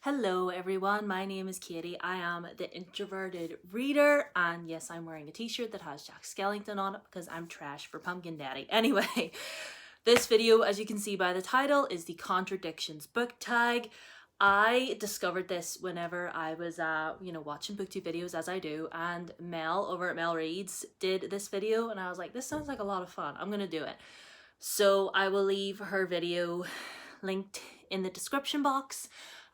Hello everyone, my name is Katie. I am the Introverted Reader, and yes, I'm wearing a t-shirt that has Jack Skellington on it because I'm trash for Pumpkin Daddy. Anyway, this video, as you can see by the title, is the Contradictions book tag. I discovered this whenever I was watching booktube videos, as I do, and Mel over at Mel Reads did this video, and I was like, this sounds like a lot of fun. I'm gonna do it. So I will leave her video linked in the description box.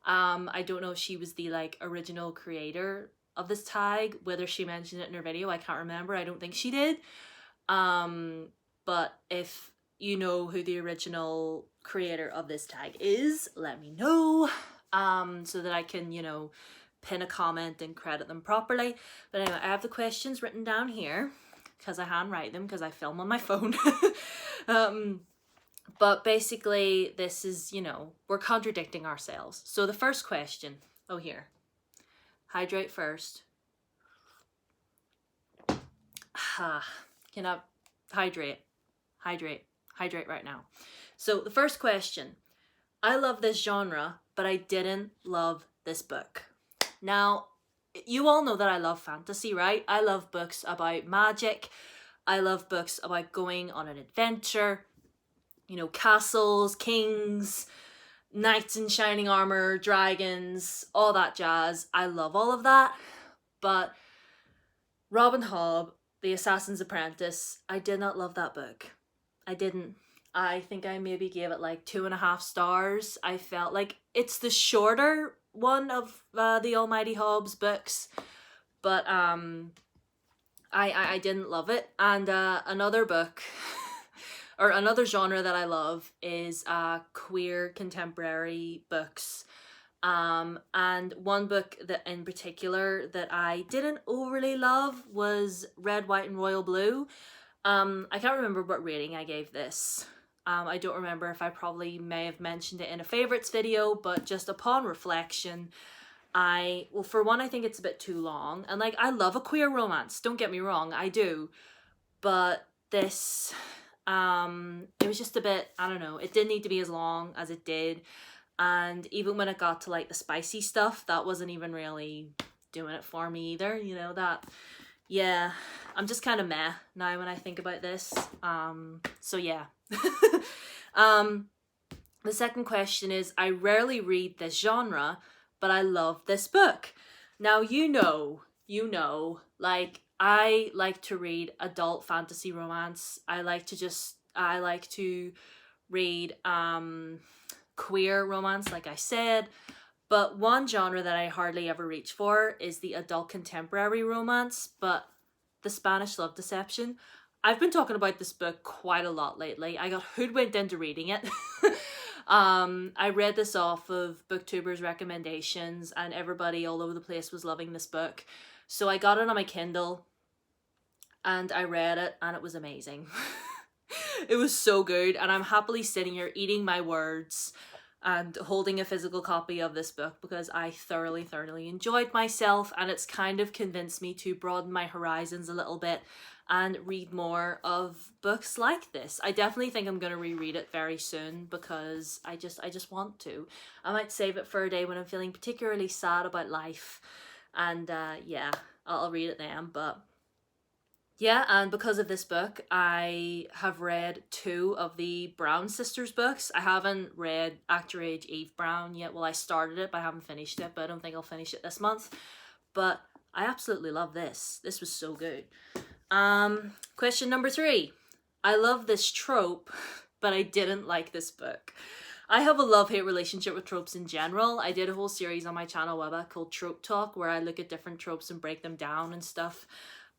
I don't know if she was the original creator of this tag, whether she mentioned it in her video, I can't remember. I don't think she did. But if you know who the original creator of this tag is, let me know, so that I can, pin a comment and credit them properly. But anyway, I have the questions written down here because I handwrite them because I film on my phone. But basically, this is, we're contradicting ourselves. So the first question, here. Hydrate first. Can I hydrate right now. So the first question, I love this genre, but I didn't love this book. Now, you all know that I love fantasy, right? I love books about magic. I love books about going on an adventure. Castles, kings, knights in shining armor, dragons, all that jazz. I love all of that. But Robin Hobb, The Assassin's Apprentice, I did not love that book. I didn't. I think I maybe gave it 2.5 stars. I felt like it's the shorter one of the Almighty Hobb's books. But I didn't love it. And another book... or another genre that I love is queer contemporary books. And one book that in particular that I didn't overly love was Red, White and Royal Blue. I can't remember what rating I gave this. I don't remember if I probably may have mentioned it in a favourites video, but just upon reflection, for one, I think it's a bit too long. And I love a queer romance, don't get me wrong, I do. But this... it was just a bit, I don't know, it didn't need to be as long as it did, and even when it got to the spicy stuff, that wasn't even really doing it for me either, yeah, I'm just kind of meh now when I think about this, so yeah. The second question is, I rarely read this genre, but I love this book. Now, I like to read adult fantasy romance. I like to read queer romance, like I said. But one genre that I hardly ever reach for is the adult contemporary romance, but The Spanish Love Deception. I've been talking about this book quite a lot lately. I got hoodwinked into reading it. I read this off of booktubers' recommendations, and everybody all over the place was loving this book. So I got it on my Kindle and I read it, and it was amazing. It was so good, and I'm happily sitting here eating my words and holding a physical copy of this book because I thoroughly enjoyed myself, and it's kind of convinced me to broaden my horizons a little bit and read more of books like this. I definitely think I'm going to reread it very soon because I just want to. I might save it for a day when I'm feeling particularly sad about life, and yeah, I'll read it then. But yeah, and because of this book, I have read 2 of the Brown sisters books. I haven't read Actor Age Eve Brown yet. Well, I started it, but I haven't finished it, but I don't think I'll finish it this month. But I absolutely love this. This was so good. Question number 3. I love this trope, but I didn't like this book. I have a love-hate relationship with tropes in general. I did a whole series on my channel Webba called Trope Talk, where I look at different tropes and break them down and stuff.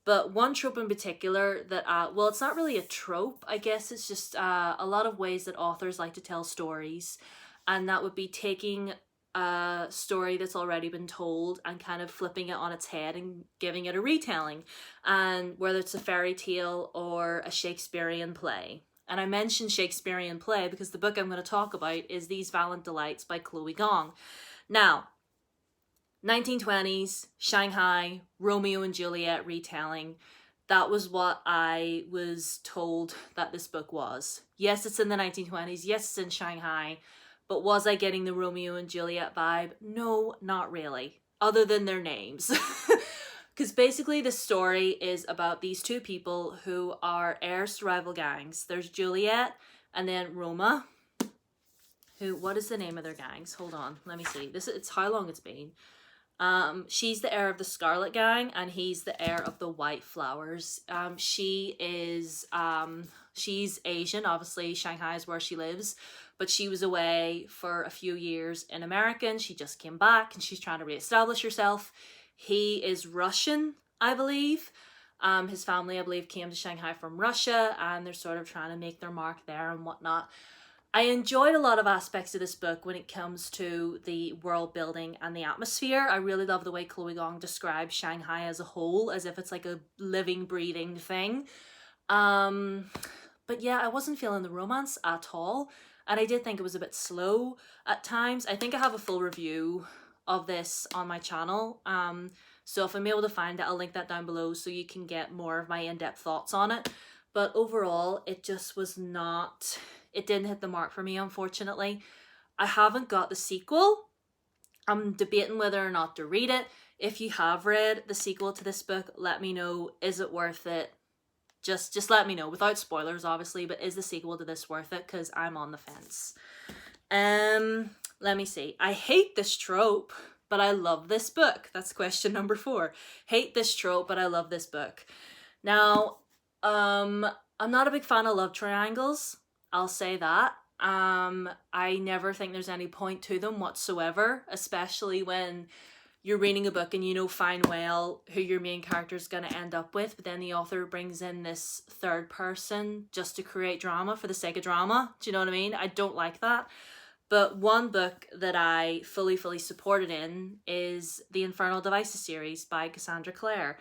But one trope in particular that, well, it's not really a trope, I guess it's just a lot of ways that authors like to tell stories. And that would be taking a story that's already been told and kind of flipping it on its head and giving it a retelling. And whether it's a fairy tale or a Shakespearean play. And I mentioned Shakespearean play because the book I'm going to talk about is These Valiant Delights by Chloe Gong. Now, 1920s, Shanghai, Romeo and Juliet retelling. That was what I was told that this book was. Yes, it's in the 1920s. Yes, it's in Shanghai. but was I getting the Romeo and Juliet vibe? No, not really, other than their names. Because basically the story is about these two people who are heirs to rival gangs. There's Juliet and then Roma, who, what is the name of their gangs? Hold on, let me see. It's how long it's been. She's the heir of the Scarlet Gang and he's the heir of the White Flowers. She's Asian, obviously Shanghai is where she lives, but she was away for a few years in America and she just came back and she's trying to reestablish herself. He is Russian, I believe. His family, I believe, came to Shanghai from Russia and they're sort of trying to make their mark there and whatnot. I enjoyed a lot of aspects of this book when it comes to the world building and the atmosphere. I really love the way Chloe Gong describes Shanghai as a whole, as if it's like a living, breathing thing. But yeah, I wasn't feeling the romance at all. And I did think it was a bit slow at times. I think I have a full review of this on my channel. So if I'm able to find it, I'll link that down below so you can get more of my in-depth thoughts on it. But overall, it just was not... It didn't hit the mark for me, unfortunately. I haven't got the sequel. I'm debating whether or not to read it. If you have read the sequel to this book, let me know. Is it worth it? Just let me know, without spoilers, obviously, but is the sequel to this worth it? Because I'm on the fence. Let me see. I hate this trope, but I love this book. That's question number 4. Hate this trope, but I love this book. Now, I'm not a big fan of love triangles. I'll say that. I never think there's any point to them whatsoever, especially when you're reading a book and you know fine well who your main character is going to end up with, but then the author brings in this third person just to create drama for the sake of drama. Do you know what I mean? I don't like that. But one book that I fully supported in is the Infernal Devices series by Cassandra Clare.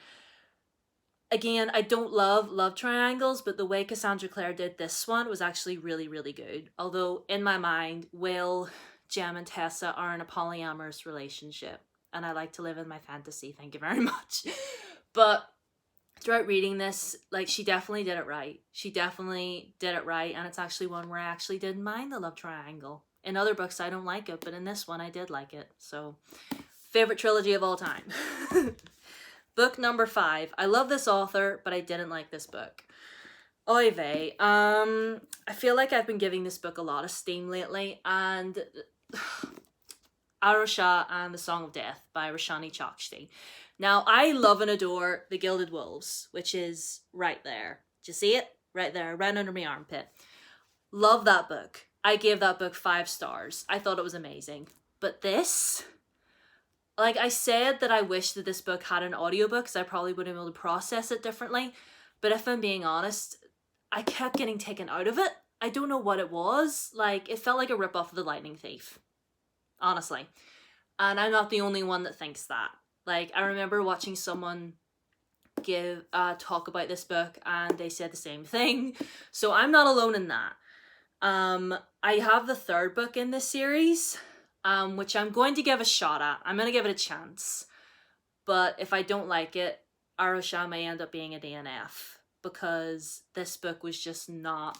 Again, I don't love triangles, but the way Cassandra Clare did this one was actually really good. Although, in my mind, Will, Jem, and Tessa are in a polyamorous relationship. And I like to live in my fantasy, thank you very much. But throughout reading this, like, she definitely did it right. She definitely did it right, and it's actually one where I actually didn't mind the love triangle. In other books, I don't like it, but in this one, I did like it. So, favorite trilogy of all time. Book number 5. I love this author, but I didn't like this book. Oy vey. I feel like I've been giving this book a lot of steam lately, and Arusha and the Song of Death by Roshani Chokshi. Now, I love and adore The Gilded Wolves, which is right there. Do you see it? Right there, right under my armpit. Love that book. I gave that book 5 stars. I thought it was amazing. But this... Like I said that I wish that this book had an audiobook because I probably would have been able to process it differently. But if I'm being honest, I kept getting taken out of it. I don't know what it was. Like, it felt like a rip-off of The Lightning Thief. Honestly. And I'm not the only one that thinks that. Like, I remember watching someone talk about this book and they said the same thing. So I'm not alone in that. I have the 3rd book in this series. Which I'm going to give a shot at. I'm going to give it a chance. But if I don't like it, Arusha may end up being a DNF. Because this book was just not...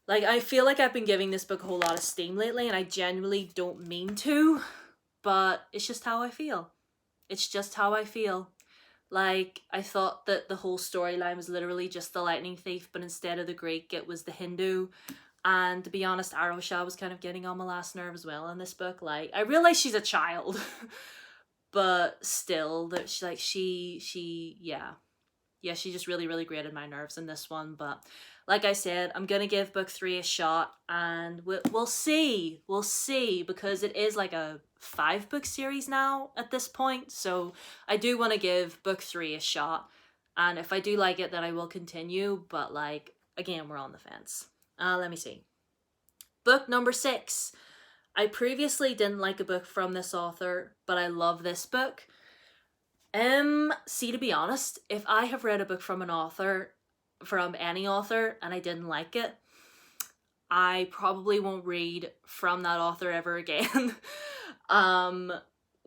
Like, I feel like I've been giving this book a whole lot of steam lately, and I genuinely don't mean to. But it's just how I feel. It's just how I feel. Like, I thought that the whole storyline was literally just the Lightning Thief, but instead of the Greek, it was the Hindu. And to be honest, Arusha was kind of getting on my last nerve as well in this book. Like, I realize she's a child, but still, that she just really grated my nerves in this one. But like I said, I'm gonna give book 3 a shot, and we'll see, because it is like a 5-book series now at this point. So I do want to give book 3 a shot, and if I do like it, then I will continue. But like, again, we're on the fence. Let me see. Book number 6. I previously didn't like a book from this author, but I love this book. See, to be honest, if I have read a book from any author, and I didn't like it, I probably won't read from that author ever again.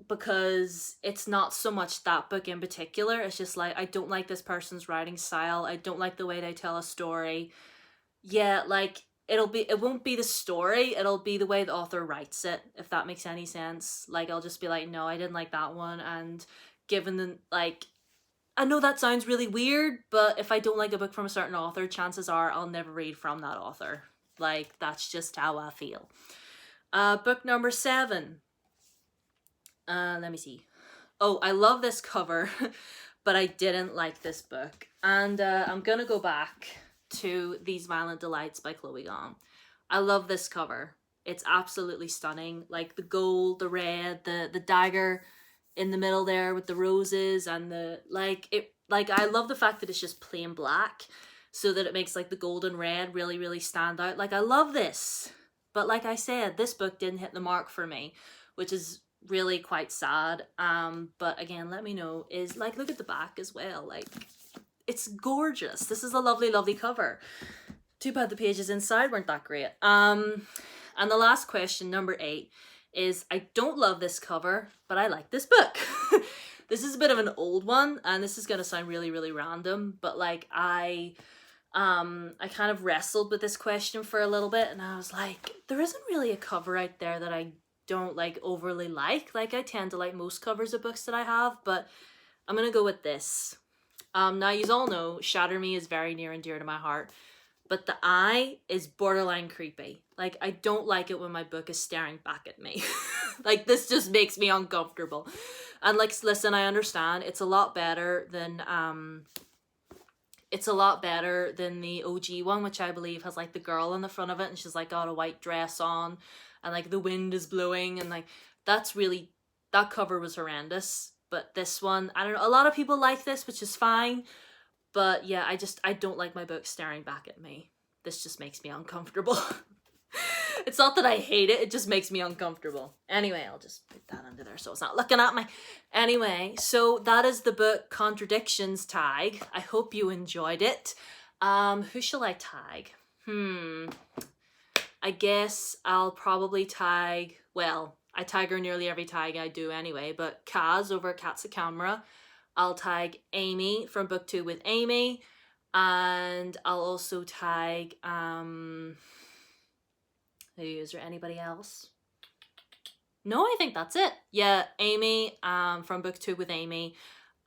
Because it's not so much that book in particular. It's just like, I don't like this person's writing style. I don't like the way they tell a story. Yeah, like, it won't be the story, it'll be the way the author writes it, if that makes any sense. Like, I'll just be like, no, I didn't like that one, and given the, like, I know that sounds really weird, but if I don't like a book from a certain author, chances are I'll never read from that author. Like, that's just how I feel. Book number 7. Let me see. Oh, I love this cover, but I didn't like this book. And I'm gonna go back to These Violent Delights by Chloe Gong. I love this cover. It's absolutely stunning. Like, the gold, the red, the dagger in the middle there with the roses, and the, like, I love the fact that it's just plain black, so that it makes, like, the gold and red really, really stand out. Like, I love this. But like I said, this book didn't hit the mark for me, which is really quite sad. But again, let me know. Is, like, look at the back as well. Like, it's gorgeous. This is a lovely, lovely cover. Too bad the pages inside weren't that great. And the last question, number 8, is I don't love this cover, but I like this book. This is a bit of an old one, and this is gonna sound really, really random, but like I kind of wrestled with this question for a little bit, and I was like, there isn't really a cover out there that I don't like overly like. Like, I tend to like most covers of books that I have, but I'm gonna go with this. Now, you all know Shatter Me is very near and dear to my heart, but the eye is borderline creepy. Like, I don't like it when my book is staring back at me. Like, this just makes me uncomfortable. And like, listen, I understand it's a lot better than the OG one, which I believe has like the girl in the front of it, and she's like got a white dress on, and like the wind is blowing, and like that cover was horrendous. But this one, I don't know, a lot of people like this, which is fine. But yeah, I don't like my book staring back at me. This just makes me uncomfortable. It's not that I hate it, it just makes me uncomfortable. Anyway, I'll just put that under there so it's not looking at me. Anyway, so that is the book Contradictions tag. I hope you enjoyed it. Who shall I tag? I guess I'll probably tag, well, I tag her nearly every tag I do anyway, but Kaz over at Cats a Camera. I'll tag Amy from book 2 with Amy, and I'll also tag, is there anybody else? No, I think that's it. Yeah, Amy from book 2 with Amy,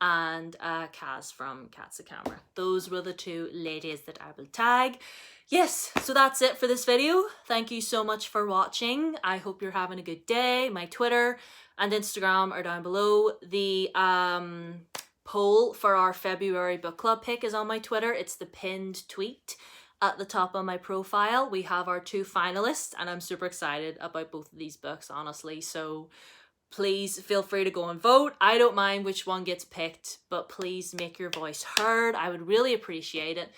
and Kaz from Cats a Camera. Those were the 2 ladies that I will tag. Yes, so that's it for this video. Thank you so much for watching. I hope you're having a good day. My Twitter and Instagram are down below. The poll for our February book club pick is on my Twitter. It's the pinned tweet at the top of my profile. We have our 2 finalists, and I'm super excited about both of these books, honestly. So please feel free to go and vote. I don't mind which one gets picked, but please make your voice heard. I would really appreciate it.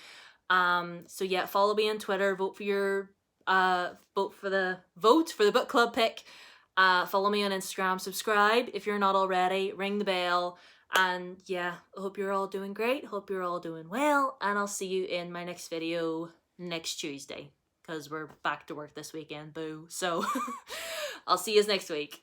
So yeah, follow me on Twitter, vote for the book club pick. Follow me on Instagram, subscribe if you're not already, ring the bell, and yeah, I hope you're all doing great, hope you're all doing well, and I'll see you in my next video next Tuesday, because we're back to work this weekend, boo. So I'll see you next week.